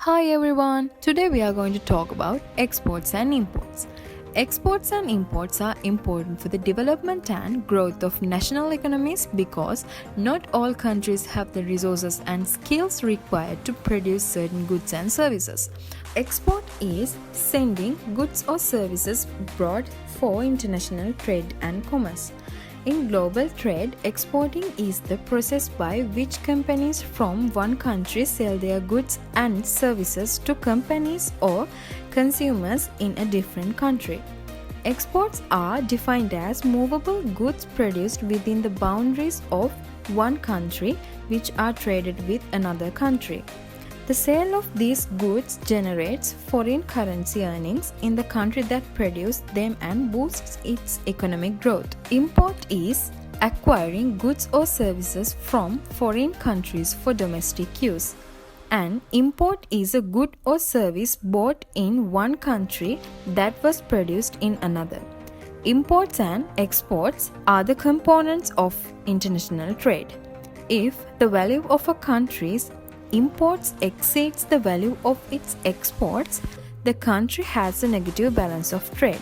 Hi everyone, today we are going to talk about exports and imports. Exports and imports are important for the development and growth of national economies because not all countries have the resources and skills required to produce certain goods and services. Export is sending goods or services abroad for international trade and commerce. In global trade, exporting is the process by which companies from one country sell their goods and services to companies or consumers in a different country. Exports are defined as movable goods produced within the boundaries of one country which are traded with another country. The sale of these goods generates foreign currency earnings in the country that produced them and boosts its economic growth. Import is acquiring goods or services from foreign countries for domestic use. An import is a good or service bought in one country that was produced in another. Imports and exports are the components of international trade. If the value of a country's imports exceeds the value of its exports, the country has a negative balance of trade,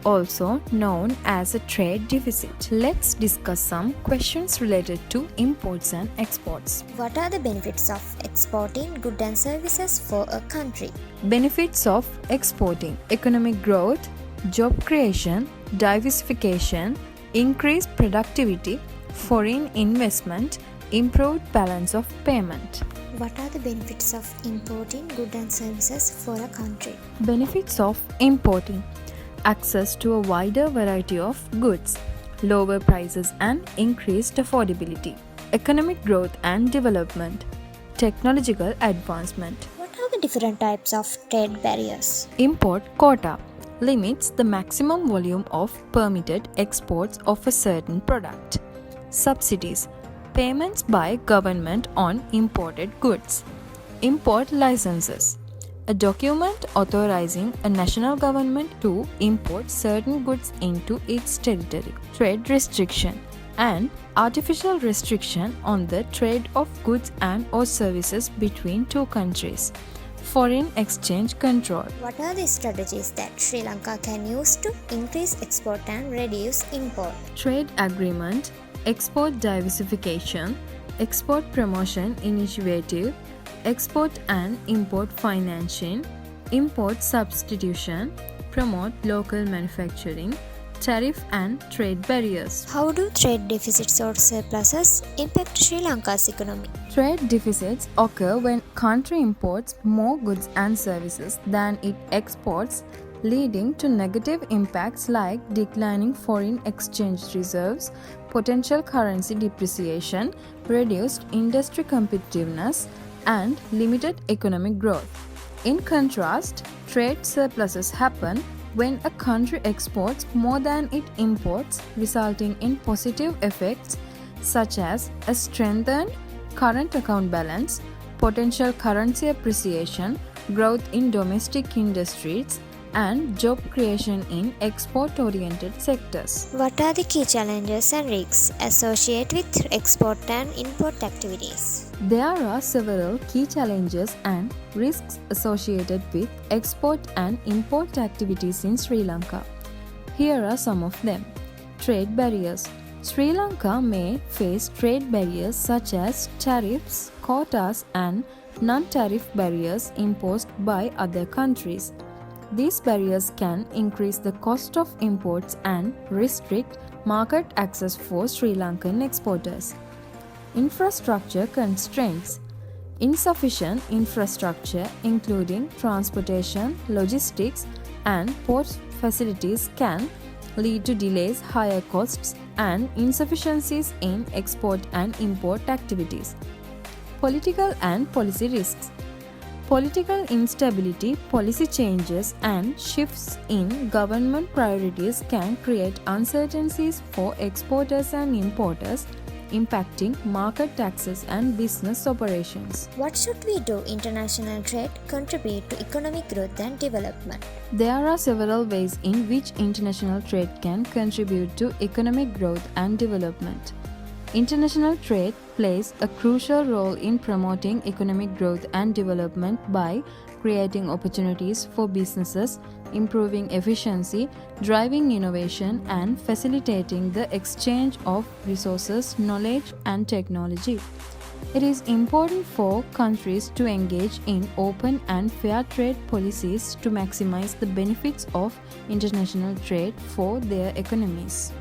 also known as a trade deficit. Let's discuss some questions related to imports and exports. What are the benefits of exporting goods and services for a country? Benefits of exporting: economic growth, job creation, diversification, increased productivity, foreign investment, improved balance of payment. What are the benefits of importing goods and services for a country? Benefits of importing: access to a wider variety of goods, lower prices and increased affordability, economic growth and development, technological advancement. What are the different types of trade barriers? Import quota limits the maximum volume of permitted exports of a certain product. Subsidies: payments by government on imported goods. Import licenses: a document authorizing a national government to import certain goods into its territory. Trade restriction: an artificial restriction on the trade of goods and or services between two countries. Foreign exchange control. What are the strategies that Sri Lanka can use to increase export and reduce import? Trade agreement, export diversification, export promotion initiative, export and import financing, import substitution, promote local manufacturing, tariff and trade barriers. How do trade deficits or surpluses impact Sri Lanka's economy? Trade deficits occur when country imports more goods and services than it exports, leading to negative impacts like declining foreign exchange reserves, potential currency depreciation, reduced industry competitiveness, and limited economic growth. In contrast, trade surpluses happen when a country exports more than it imports, resulting in positive effects such as a strengthened current account balance, potential currency appreciation, growth in domestic industries, and job creation in export-oriented sectors. What are the key challenges and risks associated with export and import activities? There are several key challenges and risks associated with export and import activities in Sri Lanka. Here are some of them. Trade barriers. Sri Lanka may face trade barriers such as tariffs, quotas, and non-tariff barriers imposed by other countries. These barriers can increase the cost of imports and restrict market access for Sri Lankan exporters. Infrastructure constraints. Insufficient infrastructure, including transportation, logistics, and port facilities, can lead to delays, higher costs, and insufficiencies in export and import activities. Political and policy risks. Political instability, policy changes, and shifts in government priorities can create uncertainties for exporters and importers, impacting market access and business operations. What should we do? International trade contribute to economic growth and development. There are several ways in which international trade can contribute to economic growth and development. International trade plays a crucial role in promoting economic growth and development by creating opportunities for businesses, improving efficiency, driving innovation, and facilitating the exchange of resources, knowledge, and technology. It is important for countries to engage in open and fair trade policies to maximize the benefits of international trade for their economies.